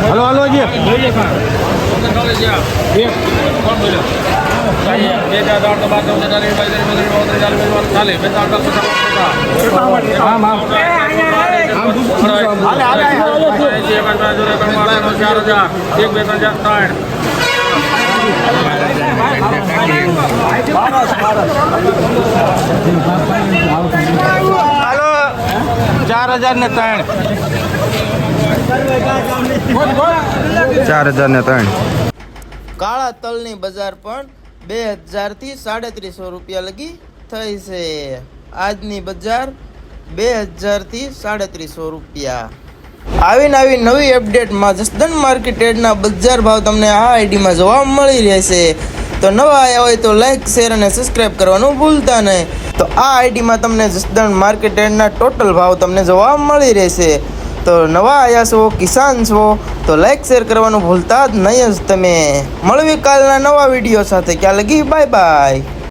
Hello hello જી હાલો 4003 4003 કાળા તલની બજાર પણ 2000 થી 3500 રૂપિયા લગી થઈ છે. આજની બજાર 2000 થી 3500 રૂપિયા. આવી નવી અપડેટમાં જસદણ માર્કેટ યાર્ડના બજાર ભાવ તમને આ આઈડીમાં જોવા મળી રહેશે. તો નવા આવ્યા હોય તો લાઈક શેર અને સબસ્ક્રાઈબ કરવાનું ભૂલતા નહીં. તો આ આઈડીમાં તમને જસદણ માર્કેટ યાર્ડના ટોટલ ભાવ તમને જોવા મળી રહેશે. તો નવા આવ્યા છો, કિસાન છો તો લાઈક શેર કરવાનું ભૂલતા જ નહીં જ તમે. મળવી કાલના નવા વિડીયો સાથે. ક્યાં લગી બાય બાય.